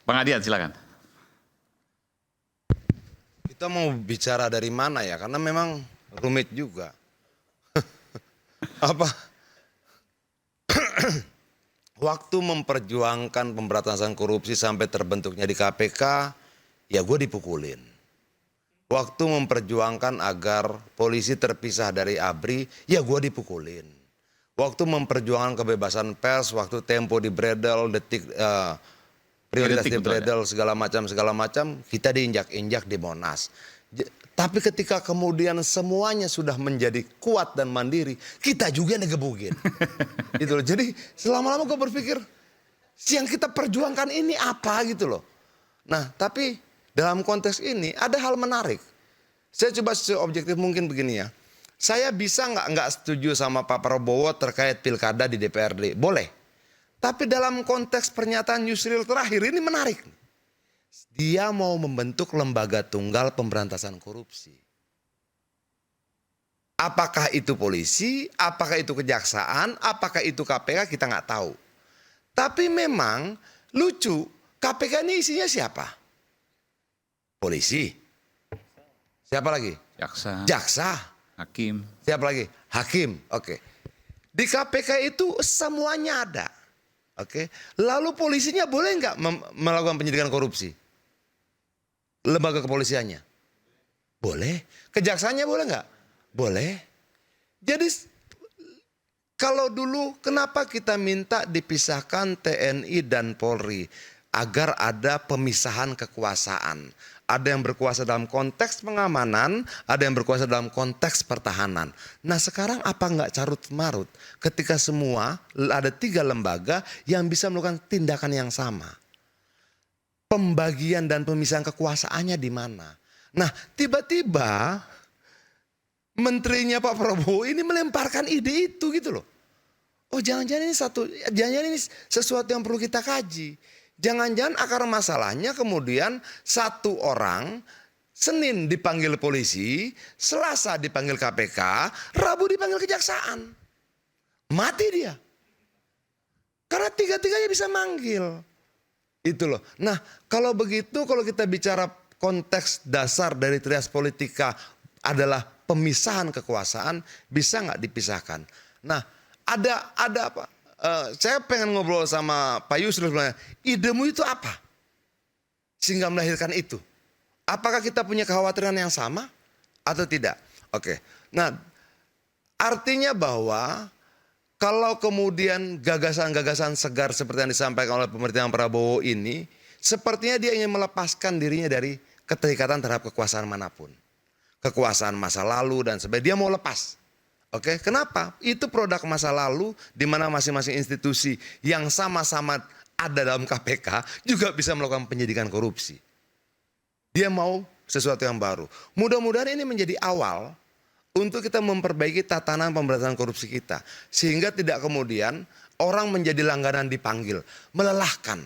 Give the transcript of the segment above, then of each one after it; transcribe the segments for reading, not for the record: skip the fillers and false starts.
Bang Adian silakan. Kita mau bicara dari mana ya? Karena memang rumit juga. Apa? Waktu memperjuangkan pemberantasan korupsi sampai terbentuknya di KPK, ya gue dipukulin. Waktu memperjuangkan agar polisi terpisah dari ABRI, ya gue dipukulin. Waktu memperjuangkan kebebasan pers, waktu Tempo dibredel, prioritas dibredel, segala macam, kita diinjak-injak di Monas. Tapi ketika kemudian semuanya sudah menjadi kuat dan mandiri, kita juga yang digebugin. Gitu loh. Jadi selama-lama gue berpikir, yang kita perjuangkan ini apa gitu loh. Nah tapi dalam konteks ini ada hal menarik. Saya coba seobjektif mungkin begini ya. Saya bisa nggak setuju sama Pak Prabowo terkait pilkada di DPRD? Boleh. Tapi dalam konteks pernyataan Yusril terakhir ini menarik. Dia mau membentuk lembaga tunggal pemberantasan korupsi. Apakah itu polisi, apakah itu kejaksaan, apakah itu KPK, kita nggak tahu. Tapi memang lucu, KPK ini isinya siapa? Polisi. Siapa lagi? Jaksa. Jaksa. Hakim. Siapa lagi? Hakim. Oke. Di KPK itu semuanya ada. Oke. Lalu polisinya boleh nggak melakukan penyidikan korupsi? Lembaga kepolisiannya? Boleh. Kejaksaannya boleh nggak? Boleh. Jadi kalau dulu kenapa kita minta dipisahkan TNI dan Polri? Agar ada pemisahan kekuasaan. Ada yang berkuasa dalam konteks pengamanan, ada yang berkuasa dalam konteks pertahanan. Nah sekarang apa nggak carut marut ketika semua ada 3 lembaga yang bisa melakukan tindakan yang sama. Pembagian dan pemisahan kekuasaannya di mana? Nah tiba-tiba menterinya Pak Prabowo ini melemparkan ide itu gitu loh. Oh jangan-jangan ini sesuatu yang perlu kita kaji. Jangan-jangan akar masalahnya kemudian satu orang Senin dipanggil polisi, Selasa dipanggil KPK, Rabu dipanggil kejaksaan. Mati dia. Karena tiga-tiganya bisa manggil. Itu loh. Nah kalau begitu, kalau kita bicara konteks dasar dari trias politika adalah pemisahan kekuasaan, bisa nggak dipisahkan? Nah ada apa? Saya pengen ngobrol sama Pak Yusril sebenarnya. Idemu itu apa? Sehingga melahirkan itu. Apakah kita punya kekhawatiran yang sama atau tidak? Oke. Nah, artinya bahwa kalau kemudian gagasan-gagasan segar seperti yang disampaikan oleh pemerintahan Prabowo ini, sepertinya dia ingin melepaskan dirinya dari keterikatan terhadap kekuasaan manapun. Kekuasaan masa lalu dan sebagainya, dia mau lepas. Oke, kenapa? Itu produk masa lalu di mana masing-masing institusi yang sama-sama ada dalam KPK juga bisa melakukan penyidikan korupsi. Dia mau sesuatu yang baru. Mudah-mudahan ini menjadi awal untuk kita memperbaiki tatanan pemberantasan korupsi kita. Sehingga tidak kemudian orang menjadi langganan dipanggil. Melelahkan.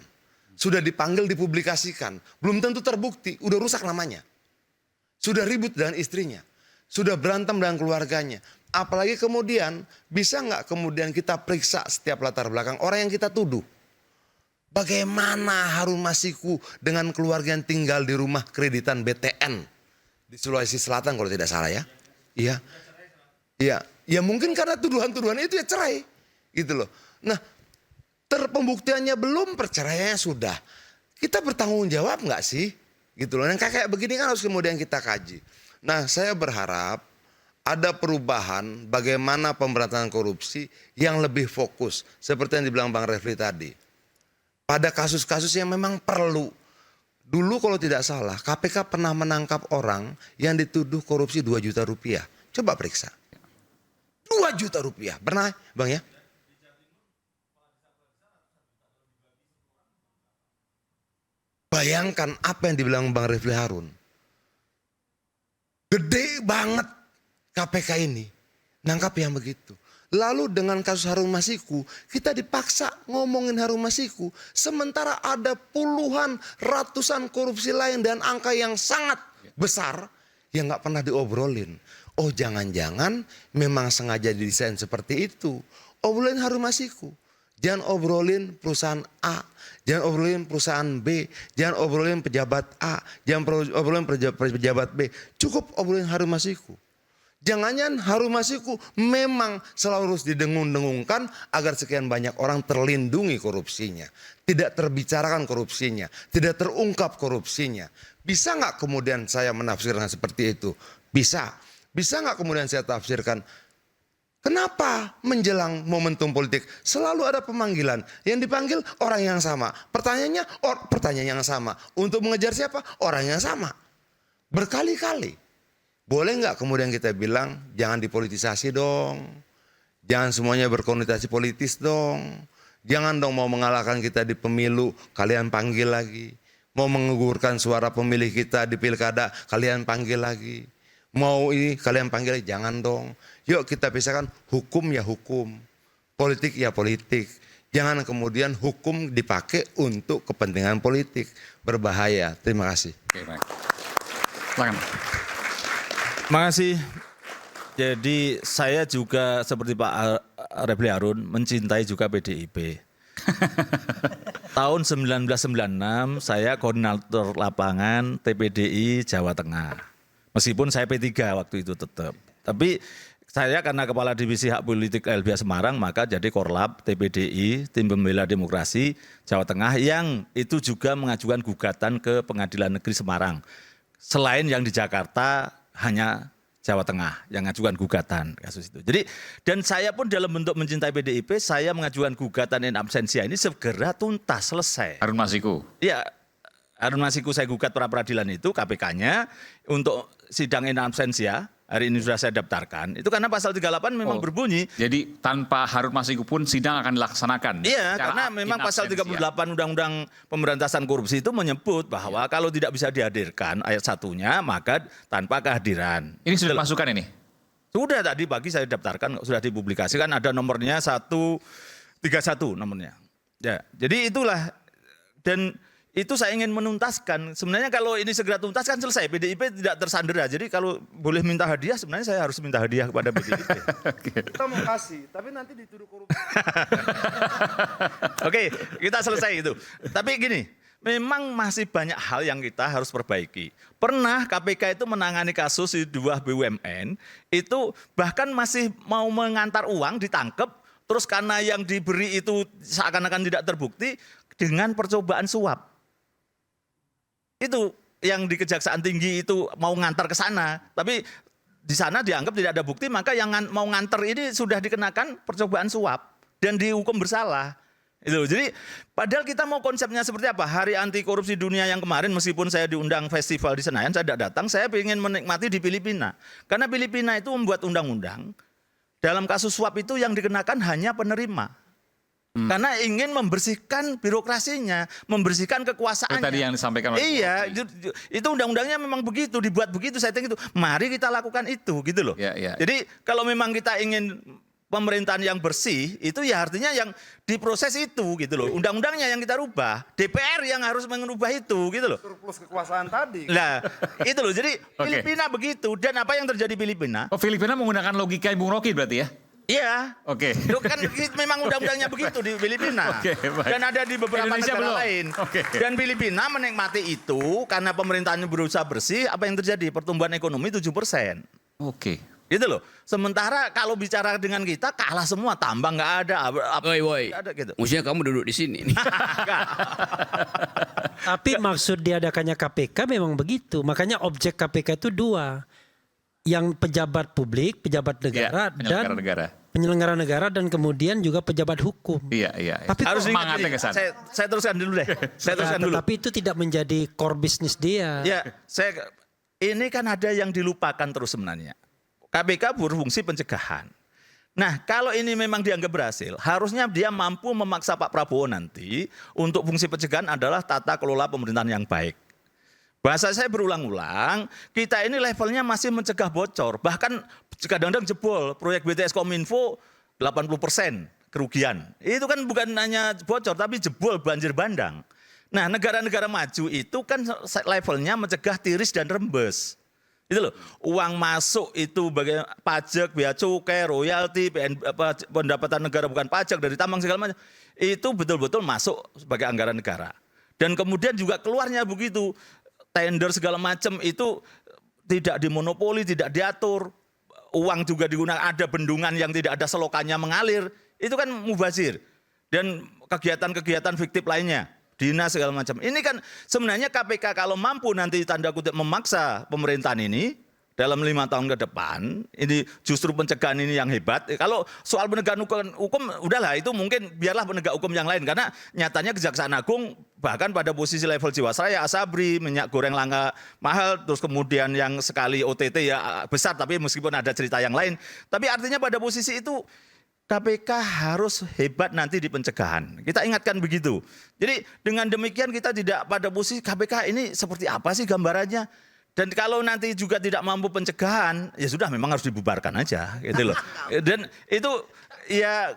Sudah dipanggil dipublikasikan. Belum tentu terbukti, udah rusak namanya. Sudah ribut dengan istrinya. Sudah berantem dengan keluarganya. Apalagi kemudian bisa nggak kemudian kita periksa setiap latar belakang orang yang kita tuduh. Bagaimana Harun Masiku dengan keluarga yang tinggal di rumah kreditan BTN di Sulawesi Selatan kalau tidak salah ya. Iya. Iya. Ya mungkin karena tuduhan-tuduhan itu ya cerai. Gitu loh. Nah pembuktiannya belum, perceraiannya sudah. Kita bertanggung jawab nggak sih? Gitu loh. Yang kayak begini kan harus kemudian kita kaji. Nah saya berharap ada perubahan bagaimana pemberantasan korupsi yang lebih fokus. Seperti yang dibilang Bang Refli tadi. Pada kasus-kasus yang memang perlu. Dulu kalau tidak salah KPK pernah menangkap orang yang dituduh korupsi 2 juta rupiah. Coba periksa. 2 juta rupiah. Pernah Bang ya? Bayangkan apa yang dibilang Bang Refli Harun. Gede banget KPK ini nangkap yang begitu. Lalu dengan kasus Harun Masiku kita dipaksa ngomongin Harun Masiku. Sementara ada puluhan ratusan korupsi lain dan angka yang sangat besar yang gak pernah diobrolin. Oh jangan-jangan memang sengaja didesain seperti itu. Obrolin Harun Masiku. Jangan obrolin perusahaan A, jangan obrolin perusahaan B, jangan obrolin pejabat A, jangan obrolin pejabat B. Cukup obrolin Harun Masiku. Jangan-jangan Harun Masiku memang selalu harus didengung-dengungkan agar sekian banyak orang terlindungi korupsinya. Tidak terbicarakan korupsinya, tidak terungkap korupsinya. Bisa nggak kemudian saya menafsirkan seperti itu? Bisa. Bisa nggak kemudian saya tafsirkan, kenapa menjelang momentum politik selalu ada pemanggilan? Yang dipanggil orang yang sama. Pertanyaannya pertanyaan yang sama. Untuk mengejar siapa? Orang yang sama. Berkali-kali. Boleh nggak kemudian kita bilang jangan dipolitisasi dong. Jangan semuanya berkonotasi politis dong. Jangan dong mau mengalahkan kita di pemilu kalian panggil lagi. Mau mengugurkan suara pemilih kita di pilkada kalian panggil lagi. Mau ini kalian panggil lagi. Jangan dong. Yuk kita pisahkan hukum ya hukum. Politik ya politik. Jangan kemudian hukum dipakai untuk kepentingan politik. Berbahaya. Terima kasih. Oke, baik. Silakan. Makasih. Jadi saya juga seperti Pak Refli Harun mencintai juga PDIP. Tahun 1996 saya koordinator lapangan TPDI Jawa Tengah. Meskipun saya P3 waktu itu tetap. Tapi saya karena Kepala Divisi Hak Politik LBH Semarang maka jadi Korlap TPDI Tim Pembela Demokrasi Jawa Tengah yang itu juga mengajukan gugatan ke Pengadilan Negeri Semarang. Selain yang di Jakarta hanya Jawa Tengah yang mengajukan gugatan kasus itu. Jadi dan saya pun dalam bentuk mencintai PDIP saya mengajukan gugatan in absentia ini segera tuntas selesai. Harun Masiku. Iya, Harun Masiku saya gugat pra peradilan itu KPK-nya untuk sidang in absentia hari ini sudah saya daftarkan. Itu karena pasal 38 memang berbunyi. Jadi tanpa Harun Masiku pun sidang akan dilaksanakan. Iya, karena memang pasal 38 Undang-Undang Pemberantasan Korupsi itu menyebut bahwa kalau tidak bisa dihadirkan ayat satunya maka tanpa kehadiran. Ini sudah dimasukkan ini? Sudah tadi pagi saya daftarkan, sudah dipublikasikan ada nomornya 131 nomornya. Ya, jadi itulah dan itu saya ingin menuntaskan. Sebenarnya kalau ini segera tuntas kan selesai. PDIP tidak tersandera. Jadi kalau boleh minta hadiah, sebenarnya saya harus minta hadiah kepada PDIP. Kita mau kasih, tapi nanti dituduh korupsi. Oke, kita selesai itu. Tapi gini, memang masih banyak hal yang kita harus perbaiki. Pernah KPK itu menangani kasus di 2 BUMN, itu bahkan masih mau mengantar uang, ditangkap, terus karena yang diberi itu seakan-akan tidak terbukti, dengan percobaan suap. Itu yang di Kejaksaan Tinggi itu mau ngantar ke sana, tapi di sana dianggap tidak ada bukti, maka yang mau nganter ini sudah dikenakan percobaan suap dan dihukum bersalah. Itu. Jadi padahal kita mau konsepnya seperti apa? Hari Anti Korupsi Dunia yang kemarin meskipun saya diundang festival di Senayan, saya tidak datang, saya ingin menikmati di Filipina. Karena Filipina itu membuat undang-undang, dalam kasus suap itu yang dikenakan hanya penerima. Karena ingin membersihkan birokrasinya, membersihkan kekuasaannya. Itu tadi yang disampaikan oleh Iya, itu undang-undangnya memang begitu, dibuat begitu, setting itu. Mari kita lakukan itu, gitu loh. Ya. Jadi kalau memang kita ingin pemerintahan yang bersih, itu ya artinya yang diproses itu, gitu loh. Undang-undangnya yang kita rubah, DPR yang harus mengubah itu, gitu loh. Surplus kekuasaan tadi. Nah, itu loh. Jadi Filipina begitu. Dan apa yang terjadi Filipina? Oh, Filipina menggunakan logika Bung Rocky berarti ya? Iya. Oke. Itu kan memang undang-undangnya begitu di Filipina. Oke, baik. Dan ada di beberapa Indonesia negara belum. lain. Oke. Dan Filipina menikmati itu karena pemerintahannya berusaha bersih, apa yang terjadi? Pertumbuhan ekonomi 7%. Oke. Gitu loh. Sementara kalau bicara dengan kita kalah semua, tambang nggak ada, Woi, nggak ada gitu. maksudnya kamu duduk di sini nih. Nggak. Tapi maksud diadakannya KPK memang begitu. Makanya objek KPK itu 2. Yang pejabat publik, pejabat negara, penyelenggara negara. penyelenggara negara dan kemudian juga pejabat hukum. Iya. Tapi Harus ingat semangatnya ini. ke sana. Saya teruskan dulu deh. Saya teruskan dulu. Tapi itu tidak menjadi core bisnis dia. Ya, ini kan ada yang dilupakan terus sebenarnya. KPK berfungsi pencegahan. Nah, kalau ini memang dianggap berhasil, harusnya dia mampu memaksa Pak Prabowo nanti untuk fungsi pencegahan adalah tata kelola pemerintahan yang baik. Bahasa saya berulang-ulang, kita ini levelnya masih mencegah bocor. Bahkan kadang-kadang jebol, proyek BTS Kominfo 80% kerugian. Itu kan bukan hanya bocor, tapi jebol banjir bandang. Nah, negara-negara maju itu kan levelnya mencegah tiris dan rembes. Itu loh, uang masuk itu bagian pajak, bea cukai, royalti, pendapatan negara bukan pajak dari tambang segala macam. itu betul-betul masuk sebagai anggaran negara. Dan kemudian juga keluarnya begitu, tender segala macam itu tidak dimonopoli, tidak diatur, uang juga digunakan, ada bendungan yang tidak ada selokannya mengalir, itu kan mubazir. Dan kegiatan-kegiatan fiktif lainnya, dinas segala macam. Ini kan sebenarnya KPK kalau mampu nanti tanda kutip memaksa pemerintahan ini dalam 5 tahun ke depan, ini justru pencegahan ini yang hebat. Kalau soal penegakan hukum, udahlah itu mungkin biarlah penegak hukum yang lain. Karena nyatanya Kejaksaan Agung bahkan pada posisi level Jiwasraya, Asabri, minyak goreng langka mahal, terus kemudian yang sekali OTT ya besar, tapi meskipun ada cerita yang lain. Tapi artinya pada posisi itu KPK harus hebat nanti di pencegahan. Kita ingatkan begitu. Jadi dengan demikian kita tidak pada posisi KPK ini seperti apa sih gambarannya. Dan kalau nanti juga tidak mampu pencegahan, ya sudah memang harus dibubarkan aja gitu loh. Dan itu ya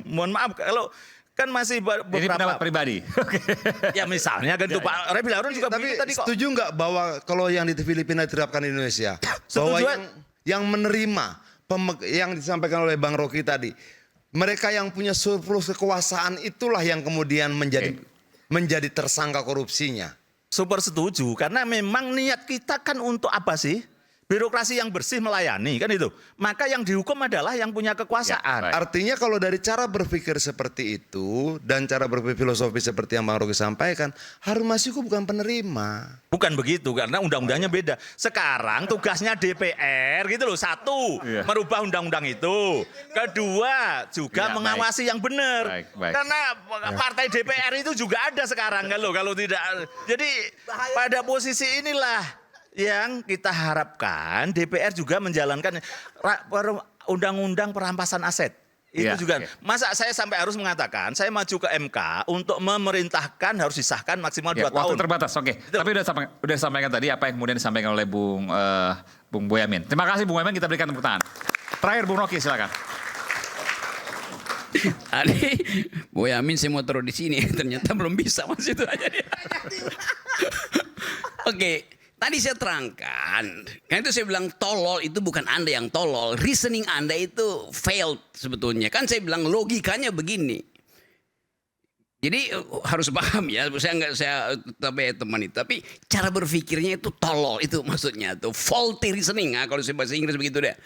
mohon maaf kalau kan masih beberapa. Ini pendapat pribadi. Ya misalnya kan tuh Pak Refli Harun juga Tapi begitu tadi kok. setuju nggak bahwa kalau yang di Filipina diterapkan di Indonesia, bahwa yang menerima yang disampaikan oleh Bang Rocky tadi, mereka yang punya surplus kekuasaan itulah yang kemudian menjadi tersangka korupsinya. Super setuju, karena memang niat kita kan untuk apa sih? Birokrasi yang bersih melayani, kan itu. Maka yang dihukum adalah yang punya kekuasaan. Ya, baik. Artinya kalau dari cara berpikir seperti itu dan cara berpikir filosofi seperti yang Bang Rocky sampaikan, Harun Masiku bukan penerima. Bukan begitu, karena undang-undangnya beda. Sekarang tugasnya DPR gitu loh. Satu, Iya. merubah undang-undang itu. Kedua, juga Ya, mengawasi yang benar. Baik, baik. Karena partai DPR itu juga ada sekarang kalau tidak. Jadi pada posisi inilah yang kita harapkan DPR juga menjalankan undang-undang perampasan aset. Itu Iya, juga. iya. Masa saya sampai harus mengatakan saya maju ke MK untuk memerintahkan harus disahkan maksimal 2 Ya, waktu tahun. terbatas, oke. Tapi udah disampaikan tadi apa yang kemudian disampaikan oleh Bung Boyamin. Terima kasih Bung Boyamin, kita berikan tepuk tangan. Terakhir Bung Rocky silakan. Tadi Boyamin saya mau taruh di sini, ternyata belum bisa mas itu aja dia. Oke, tadi saya terangkan, kan itu saya bilang tolol itu bukan Anda yang tolol, reasoning Anda itu failed sebetulnya. Kan saya bilang logikanya begini. Jadi harus paham ya, saya tapi teman itu, tapi cara berpikirnya itu tolol, itu maksudnya tuh faulty reasoning. Nah, kalau saya bahasa Inggris begitu deh.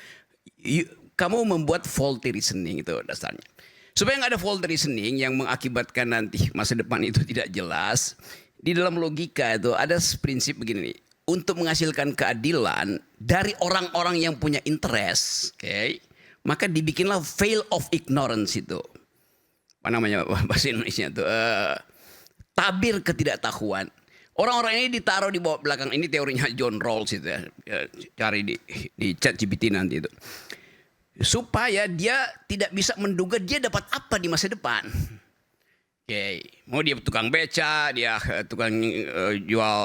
Kamu membuat faulty reasoning itu dasarnya. Supaya nggak ada faulty reasoning yang mengakibatkan nanti masa depan itu tidak jelas. Di dalam logika itu ada prinsip begini nih. Untuk menghasilkan keadilan dari orang-orang yang punya interest, maka dibikinlah veil of ignorance itu. Apa namanya bahasa Indonesia itu? Tabir ketidaktahuan. Orang-orang ini ditaruh di bawah belakang. Ini teorinya John Rawls itu ya. Cari di ChatGPT nanti itu. Supaya dia tidak bisa menduga dia dapat apa di masa depan. Mau dia tukang beca, dia tukang jual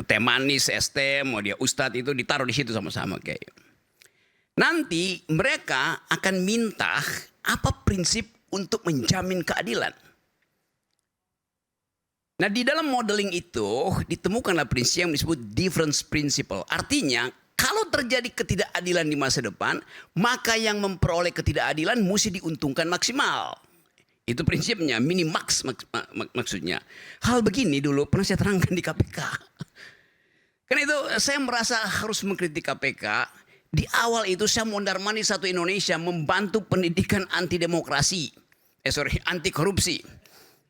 teh manis, es teh, mau dia ustadz itu ditaruh di situ sama-sama. Nanti mereka akan minta apa prinsip untuk menjamin keadilan. Nah di dalam modeling itu ditemukanlah prinsip yang disebut difference principle. Artinya kalau terjadi ketidakadilan di masa depan, maka yang memperoleh ketidakadilan mesti diuntungkan maksimal. Itu prinsipnya, minimax maksudnya. Hal begini dulu pernah saya terangkan di KPK. Karena itu saya merasa harus mengkritik KPK. Di awal itu saya mondar-mandir satu Indonesia membantu pendidikan anti demokrasi. Anti korupsi.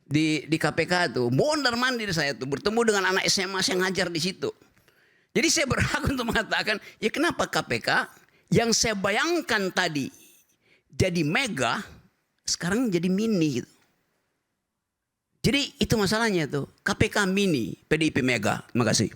Di KPK itu mondar-mandir saya tuh bertemu dengan anak SMA yang ngajar di situ. Jadi saya berhak untuk mengatakan, ya kenapa KPK yang saya bayangkan tadi jadi mega, sekarang jadi mini gitu. Jadi itu masalahnya tuh. KPK mini, PDIP mega. Terima kasih.